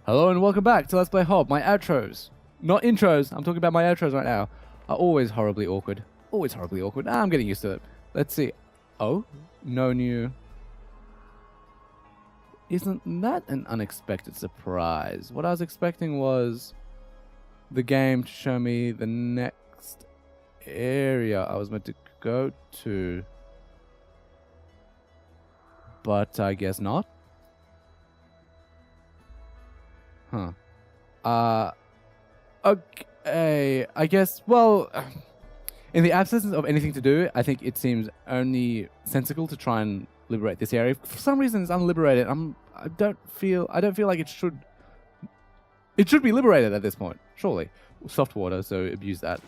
Hello and welcome back to Let's Play Hob. My outros, not intros, I'm talking about my outros right now, are always horribly awkward. Always horribly awkward. I'm getting used to it. Let's see. Oh, no new. Isn't that an unexpected surprise? What I was expecting was the game to show me the next area I was meant to go to. But I guess not. Huh. Okay, I guess, well, in the absence of anything to do, I think it seems only sensible to try and liberate this area. For some reason, it's unliberated. I don't feel like it should be liberated at this point, surely. Soft water, so abuse that.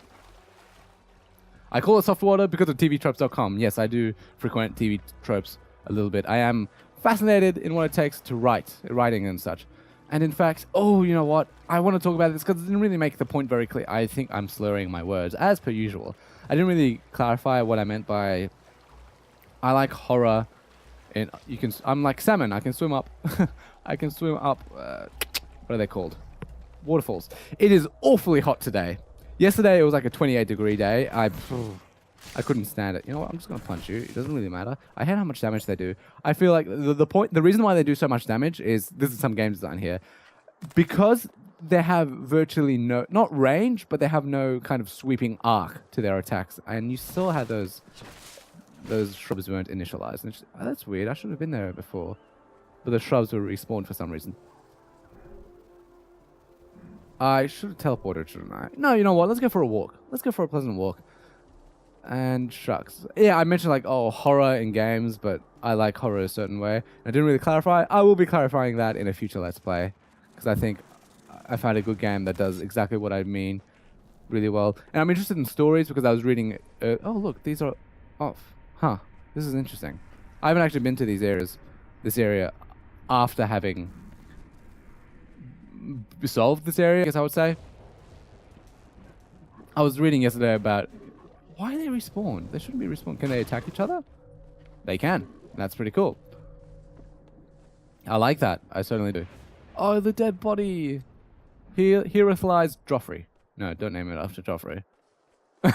I call it soft water because of tvtropes.com. Yes, I do frequent TV tropes a little bit. I am fascinated in what it takes to writing and such. And in fact, oh, you know what? I want to talk about this because it didn't really make the point very clear. I think I'm slurring my words, as per usual. I didn't really clarify what I meant by I like horror. And I'm like salmon. I can swim up. I can swim up. What are they called? Waterfalls. It is awfully hot today. Yesterday, it was like a 28-degree day. I couldn't stand it. You know what? I'm just going to punch you. It doesn't really matter. I hate how much damage they do. I feel like the reason why they do so much damage is, this is some game design here, because they have virtually no, not range, but they have no kind of sweeping arc to their attacks. And you still have those shrubs weren't initialized. And oh, that's weird. I should have been there before. But the shrubs were respawned for some reason. I should have teleported, shouldn't I? No, you know what? Let's go for a walk. Let's go for a pleasant walk. And shucks. Yeah, I mentioned like, oh, horror in games, but I like horror a certain way. I didn't really clarify. I will be clarifying that in a future Let's Play. Because I think I found a good game that does exactly what I mean really well. And I'm interested in stories because I was reading... oh, look, these are off. Huh. This is interesting. I haven't actually been to this area after having solved this area, I guess I would say. I was reading yesterday about... Why are they respawn? They shouldn't be respawned. Can they attack each other? They can. That's pretty cool. I like that. I certainly do. Oh, the dead body. Hereth lies Joffrey. No, don't name it after Joffrey.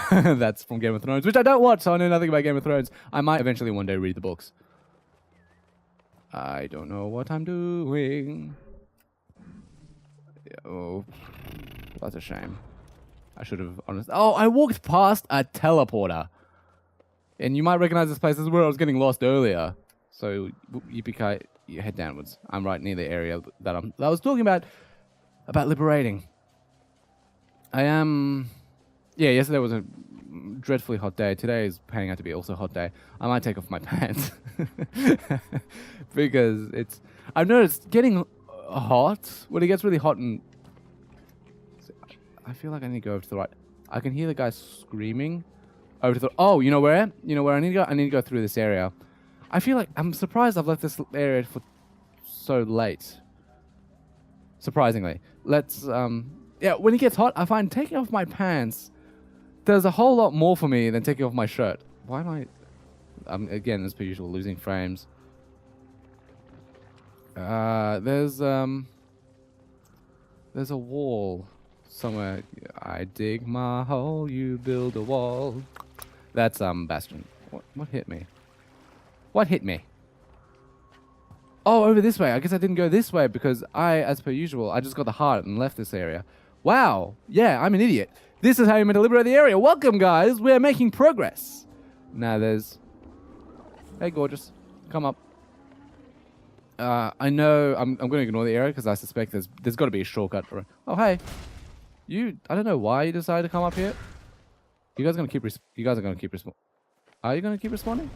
That's from Game of Thrones, which I don't watch, so I know nothing about Game of Thrones. I might eventually one day read the books. I don't know what I'm doing. Oh, that's a shame. I should have honestly... Oh, I walked past a teleporter. And you might recognize this place. This is where I was getting lost earlier. So, yippee-ki, you head downwards. I'm right near the area that I was talking about liberating. I am... Yeah, yesterday was a dreadfully hot day. Today is panning out to be also a hot day. I might take off my pants. Because it's... I've noticed getting hot, when it gets really hot and... I feel like I need to go over to the right. I can hear the guy screaming over to the... Oh, you know where? You know where I need to go? I need to go through this area. I feel like... I'm surprised I've left this area for so late. Surprisingly. Let's... Yeah, when it gets hot, I find taking off my pants does a whole lot more for me than taking off my shirt. Why am I... again, as per usual, losing frames. There's a wall... Somewhere, I dig my hole, you build a wall. That's, Bastion. What hit me? What hit me? Oh, over this way. I guess I didn't go this way because as per usual, I just got the heart and left this area. Wow. Yeah, I'm an idiot. This is how you're meant to liberate the area. Welcome, guys. We're making progress. Now there's... Hey, gorgeous. Come up. I know... I'm going to ignore the area because I suspect there's got to be a shortcut. Oh, hey. I don't know why you decided to come up here. You guys are gonna keep respawning. Are you gonna keep respawning?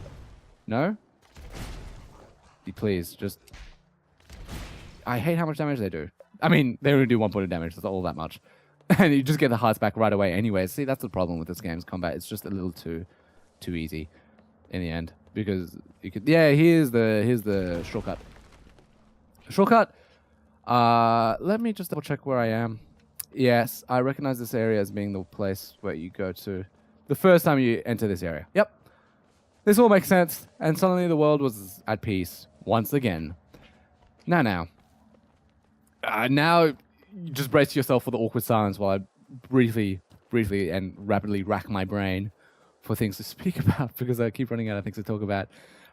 No? Please, just... I hate how much damage they do. I mean, they only do 1 point of damage, that's all that much. And you just get the hearts back right away anyway. See, that's the problem with this game's combat. It's just a little too easy in the end. Because you could... Yeah, here's the shortcut. Shortcut! Let me just double check where I am. Yes, I recognize this area as being the place where you go to the first time you enter this area. Yep. This all makes sense, and suddenly the world was at peace once again. Now. Now, you just brace yourself for the awkward silence while I briefly and rapidly rack my brain for things to speak about because I keep running out of things to talk about.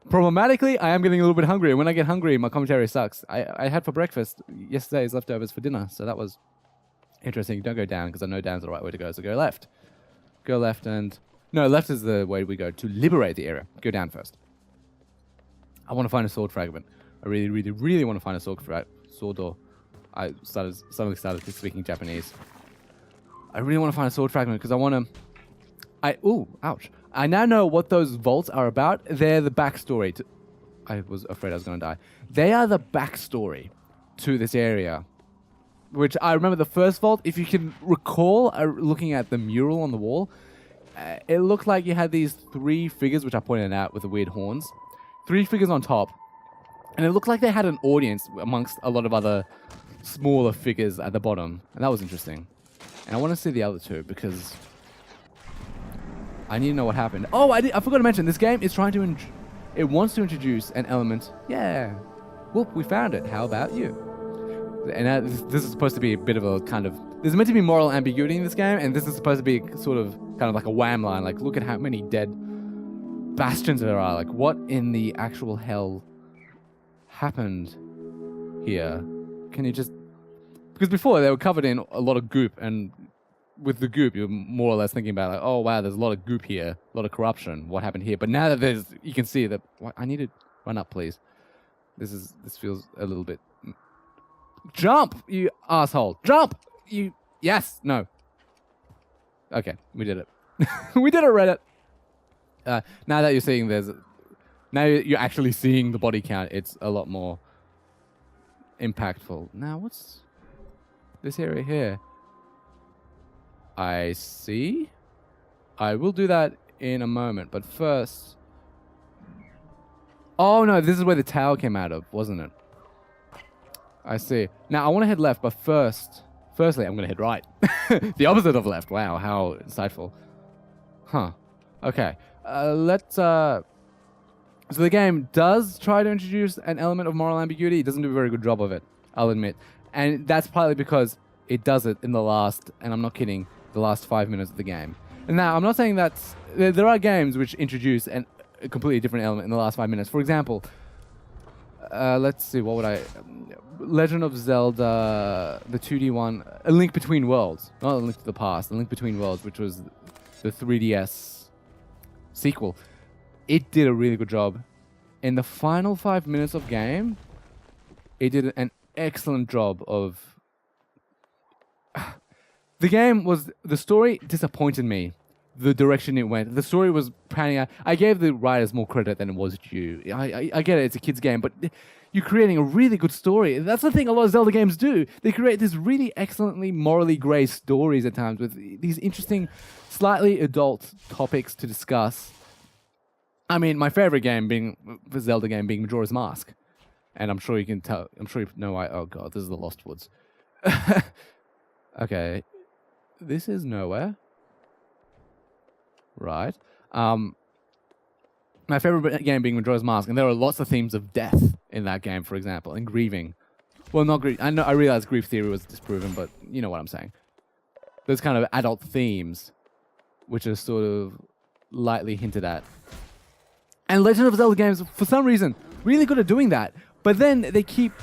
Problematically, I am getting a little bit hungry. And when I get hungry, my commentary sucks. I had for breakfast yesterday's leftovers for dinner, so that was interesting. Don't go down because I know down's the right way to go, so go left. Go left and... No, left is the way we go to liberate the area. Go down first. I want to find a sword fragment. I really, really, really want to find a sword door. I suddenly started speaking Japanese. I really want to find a sword fragment because I want to... Ooh, ouch. I now know what those vaults are about. They're the backstory to... I was afraid I was going to die. They are the backstory to this area. Which I remember the first vault, if you can recall, looking at the mural on the wall, it looked like you had these 3 figures, which I pointed out with the weird horns. 3 figures on top. And it looked like they had an audience amongst a lot of other smaller figures at the bottom. And that was interesting. And I want to see the other 2 because I need to know what happened. Oh, I forgot to mention, this game is trying to... It wants to introduce an element. Yeah. Whoop, we found it. How about you? And this is supposed to be a bit of a kind of... There's meant to be moral ambiguity in this game, and this is supposed to be sort of kind of like a wham line. Like, look at how many dead bastions there are. Like, what in the actual hell happened here? Can you just... Because before, they were covered in a lot of goop, and with the goop, you're more or less thinking about, like, oh, wow, there's a lot of goop here, a lot of corruption. What happened here? But now that there's... You can see that... I need to run up, please. This feels a little bit... Jump, you asshole. Jump! You... Yes. No. Okay, we did it. We did it, Reddit. Now that you're seeing now you're actually seeing the body count, it's a lot more impactful. Now, what's this area here? I see. I will do that in a moment, but first... Oh, no, this is where the tower came out of, wasn't it? I see. Now, I want to head left, but firstly, I'm going to head right. The opposite of left. Wow, how insightful. Huh. Okay. So the game does try to introduce an element of moral ambiguity. It doesn't do a very good job of it, I'll admit. And that's partly because it does it in the last, and I'm not kidding, the last 5 minutes of the game. And now, I'm not saying that's... There are games which introduce a completely different element in the last 5 minutes. For example... let's see, what would I... Legend of Zelda, the 2D one, A Link Between Worlds. Not A Link to the Past, A Link Between Worlds, which was the 3DS sequel. It did a really good job. In the final 5 minutes of game, it did an excellent job of... The game was... The story disappointed me. The direction it went. The story was panning out. I gave the writers more credit than it was due. I get it, it's a kid's game, but you're creating a really good story. That's the thing a lot of Zelda games do. They create these really excellently morally grey stories at times with these interesting, slightly adult topics to discuss. I mean, my favorite game being the Zelda game being Majora's Mask. And I'm sure you can tell, I'm sure you know why. Oh god, this is the Lost Woods. Okay. This is nowhere. Right. My favorite game being Majora's Mask, and there are lots of themes of death in that game, for example, and grieving. Well, not grief. I realize grief theory was disproven, but you know what I'm saying. Those kind of adult themes, which are sort of lightly hinted at. And Legend of Zelda games, for some reason, really good at doing that. But then they keep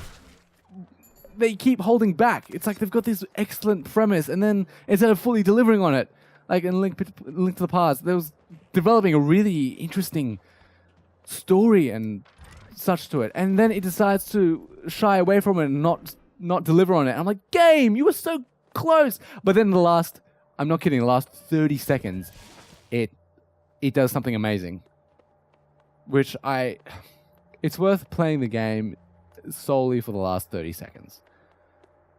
holding back. It's like they've got this excellent premise, and then instead of fully delivering on it, like in Link to the Past, there was developing a really interesting story and such to it, and then it decides to shy away from it and not deliver on it. I'm like, game, you were so close. But then I'm not kidding, the last 30 seconds, it does something amazing, which it's worth playing the game solely for the last 30 seconds.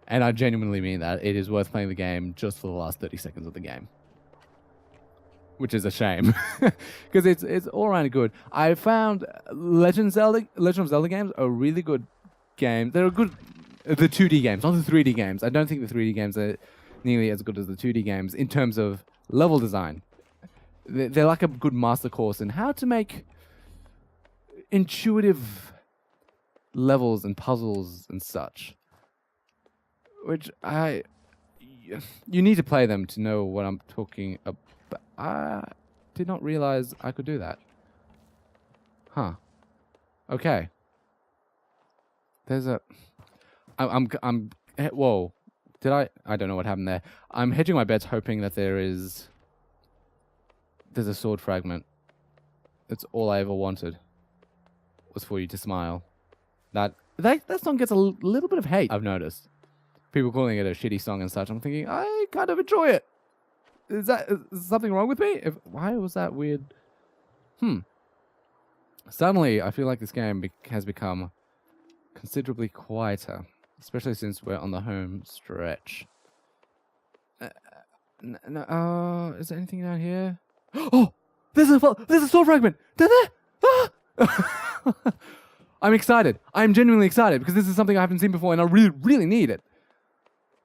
And I genuinely mean that. It is worth playing the game just for the last 30 seconds of the game. Which is a shame, because it's all around good. I found Legend of Zelda games are really good games. They're good, the 2D games, not the 3D games. I don't think the 3D games are nearly as good as the 2D games in terms of level design. They're like a good master course in how to make intuitive levels and puzzles and such. which you need to play them to know what I'm talking about. I did not realize I could do that. Huh. Okay. There's a... Whoa. Did I don't know what happened there. I'm hedging my bets hoping that there's a sword fragment. That's all I ever wanted. Was for you to smile. That song gets a little bit of hate, I've noticed. People calling it a shitty song and such. I'm thinking, I kind of enjoy it. Is something wrong with me? Why was that weird? Suddenly, I feel like this game has become considerably quieter, especially since we're on the home stretch. Is there anything down here? Oh, there's a sword fragment. Down there. Ah! I'm excited. I'm genuinely excited because this is something I haven't seen before, and I really, really need it.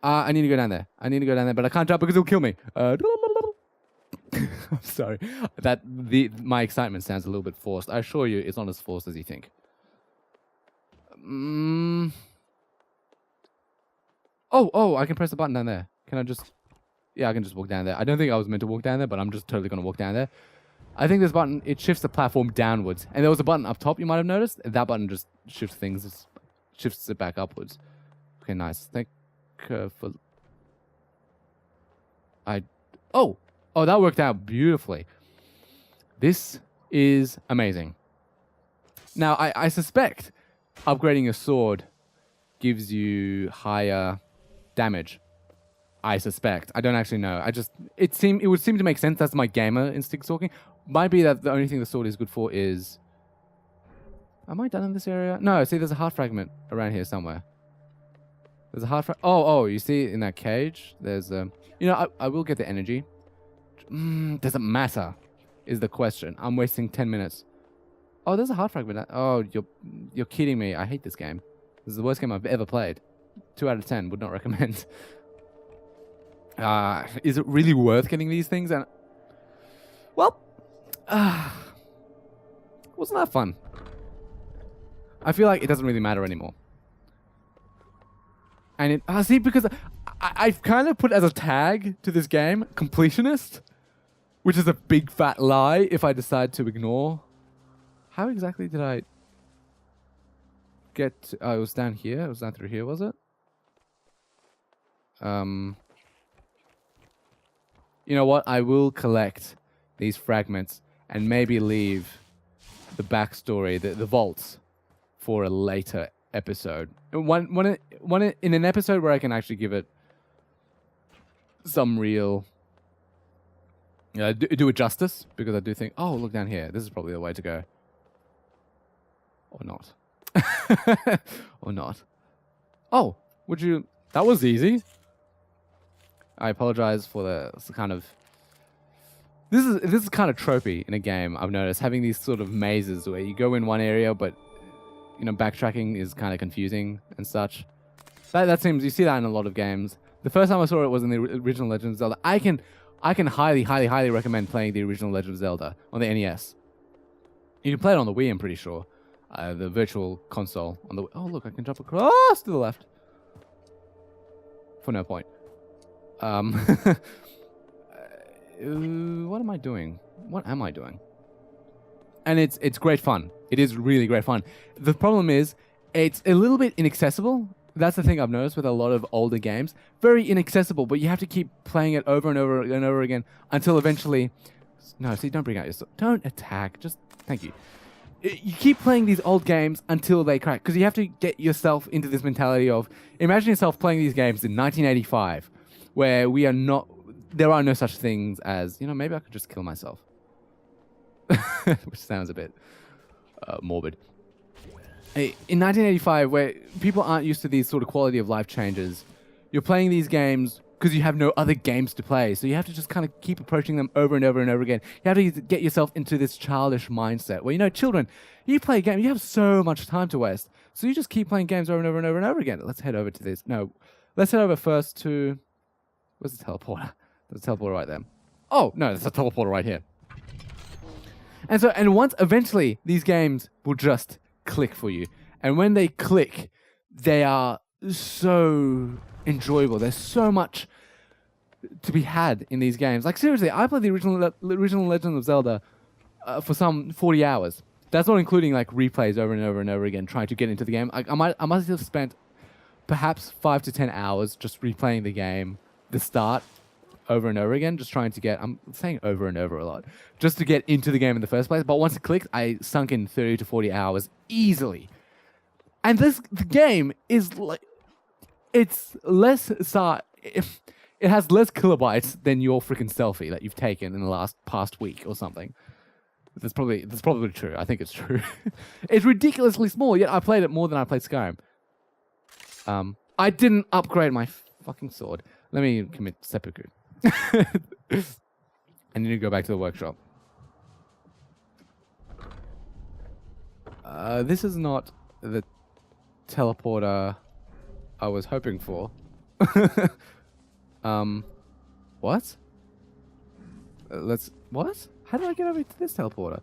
I need to go down there. But I can't jump because it'll kill me. I'm sorry. My excitement sounds a little bit forced. I assure you, it's not as forced as you think. Oh, I can press the button down there. Can I just... Yeah, I can just walk down there. I don't think I was meant to walk down there, but I'm just totally going to walk down there. I think this button, it shifts the platform downwards. And there was a button up top, you might have noticed. That button just shifts things, shifts it back upwards. Okay, nice. Thank you for... Oh, that worked out beautifully. This is amazing. Now, I suspect upgrading your sword gives you higher damage. I suspect. I don't actually know. It would seem to make sense. That's my gamer instinct talking. Might be that the only thing the sword is good for is... Am I done in this area? No, see, there's a heart fragment around here somewhere. There's a heart fragment. Oh, you see in that cage? There's a... I will get the energy. Does it matter? Is the question. I'm wasting 10 minutes. Oh, there's a heart fragment. Oh, you're kidding me. I hate this game. This is the worst game I've ever played. 2 out of 10. Would not recommend. Is it really worth getting these things? And well, wasn't that fun? I feel like it doesn't really matter anymore. And see, because I've kind of put as a tag to this game, completionist, which is a big fat lie if I decide to ignore. How exactly did I get to, it was down here? It was down through here, was it? You know what? I will collect these fragments and maybe leave the backstory, the vaults, for a later episode. In an episode where I can actually give it some real... do it justice, because I do think, oh, look down here. This is probably the way to go. Or not. Or not. Oh, would you... That was easy. I apologize for the kind of... This is kind of tropey in a game, I've noticed. Having these sort of mazes where you go in one area, but, backtracking is kind of confusing and such. That seems... You see that in a lot of games. The first time I saw it was in the original Legend of Zelda. I can highly, highly, highly recommend playing the original Legend of Zelda on the NES. You can play it on the Wii, I'm pretty sure. The virtual console on the... Oh, look, I can jump across to the left. For no point. What am I doing? What am I doing? And it's great fun. It is really great fun. The problem is, it's a little bit inaccessible. That's the thing I've noticed with a lot of older games. Very inaccessible, but you have to keep playing it over and over and over again until eventually... No, see, don't bring out your... Don't attack. Just... Thank you. You keep playing these old games until they crack, because you have to get yourself into this mentality of... Imagine yourself playing these games in 1985, where we are not... There are no such things as, maybe I could just kill myself. Which sounds a bit morbid. In 1985, where people aren't used to these sort of quality of life changes, you're playing these games because you have no other games to play. So you have to just kind of keep approaching them over and over and over again. You have to get yourself into this childish mindset where, children, you play a game, you have so much time to waste. So you just keep playing games over and over and over and over again. Let's head over to this. No, let's head over first to... Where's the teleporter? There's a teleporter right there. Oh, no, there's a teleporter right here. And once, eventually, these games will just click for you. And when they click, they are so enjoyable. There's so much to be had in these games. Like seriously, I played the original Legend of Zelda for some 40 hours. That's not including like replays over and over and over again, trying to get into the game. I must have spent perhaps 5 to 10 hours just replaying the game, the start, over and over again, just trying to get, I'm saying over and over a lot, just to get into the game in the first place. But once it clicked, I sunk in 30 to 40 hours easily. And the game is like, it's less, it has less kilobytes than your freaking selfie that you've taken in the past week or something. That's probably true. I think it's true. It's ridiculously small, yet I played it more than I played Skyrim. I didn't upgrade my fucking sword. Let me commit seppuku. I need to go back to the workshop. This is not the teleporter I was hoping for. What? What? How did I get over to this teleporter?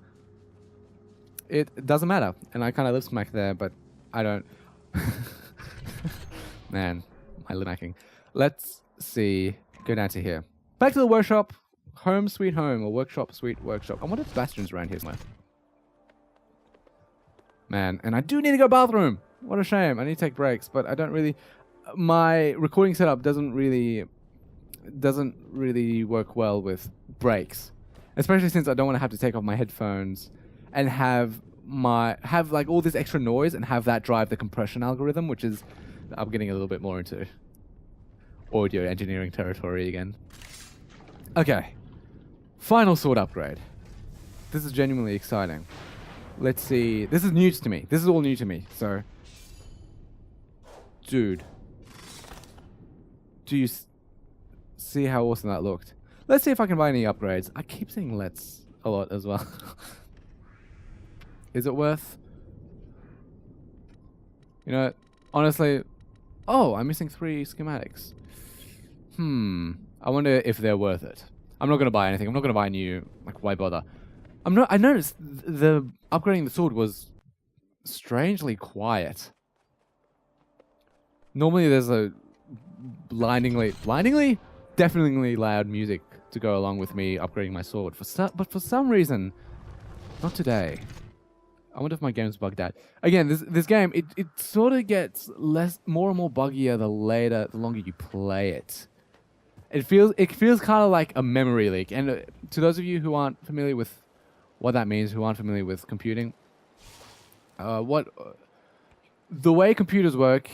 It doesn't matter. And I kind of live smack there, but I don't. Man, my limacking. Let's see. Go down to here. Back to the workshop. Home sweet home, or workshop sweet workshop. I wonder if Bastion's around here somewhere. Man, and I do need to go bathroom. What a shame. I need to take breaks, but I don't really. My recording setup doesn't really work well with breaks, especially since I don't want to have to take off my headphones and have like all this extra noise and have that drive the compression algorithm, which is I'm getting a little bit more into audio engineering territory again. Okay, final sword upgrade. This is genuinely exciting. Let's see. This is new to me. This is all new to me. So, dude, do you see how awesome that looked? Let's see if I can buy any upgrades. I keep saying let's a lot as well. Is it worth? You know, honestly, oh, I'm missing 3 schematics. I wonder if they're worth it. I'm not going to buy anything. I'm not going to buy new. Like, why bother? I noticed the upgrading the sword was strangely quiet. Normally there's a blindingly, definitely loud music to go along with me upgrading my sword. But for some reason, not today. I wonder if my game's bugged out. Again, this game, it sort of gets more and more buggier the longer you play it. It feels kind of like a memory leak. And to those of you who aren't familiar with what that means, who aren't familiar with computing, the way computers work,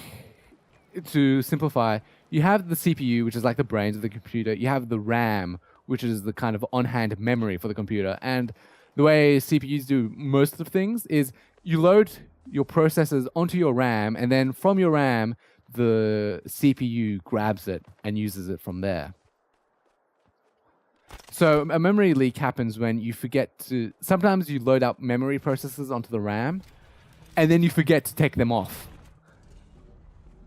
to simplify, you have the CPU, which is like the brains of the computer. You have the RAM, which is the kind of on-hand memory for the computer. And the way CPUs do most of things is you load your processors onto your RAM, and then from your RAM, the CPU grabs it and uses it from there. So a memory leak happens when you forget to... Sometimes you load up memory processors onto the RAM, and then you forget to take them off.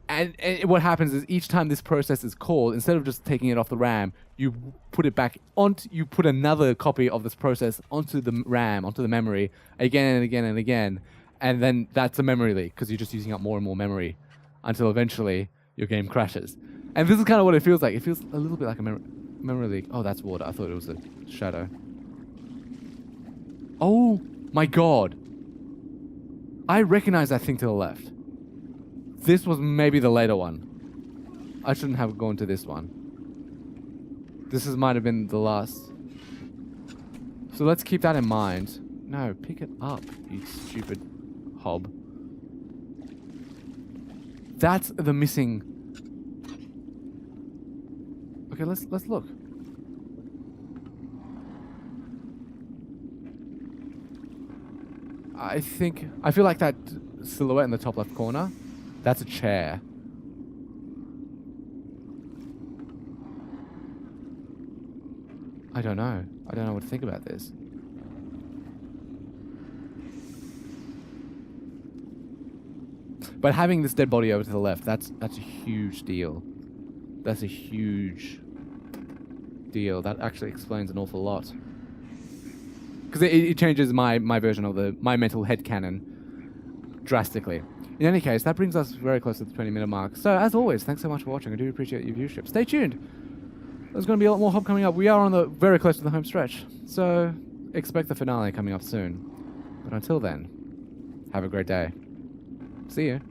And what happens is each time this process is called, instead of just taking it off the RAM, you put it back onto... You put another copy of this process onto the RAM, onto the memory, again and again and again. And then that's a memory leak, because you're just using up more and more memory until eventually your game crashes. And this is kind of what it feels like. It feels a little bit like a memory leak. Oh, that's water. I thought it was a shadow. Oh my god. I recognize that thing to the left. This was maybe the later one. I shouldn't have gone to this one. This might have been the last. So let's keep that in mind. No, pick it up, you stupid hob. That's the missing... Okay, let's look. I feel like that silhouette in the top left corner, that's a chair. I don't know. I don't know what to think about this. But having this dead body over to the left, that's a huge deal. That's a huge deal. That actually explains an awful lot. Because it changes my version of my mental headcanon. drastically. In any case, that brings us very close to the 20-minute mark. So, as always, thanks so much for watching. I do appreciate your viewership. Stay tuned. There's going to be a lot more Hob coming up. We are on the very close to the home stretch. So, expect the finale coming up soon. But until then, have a great day. See you.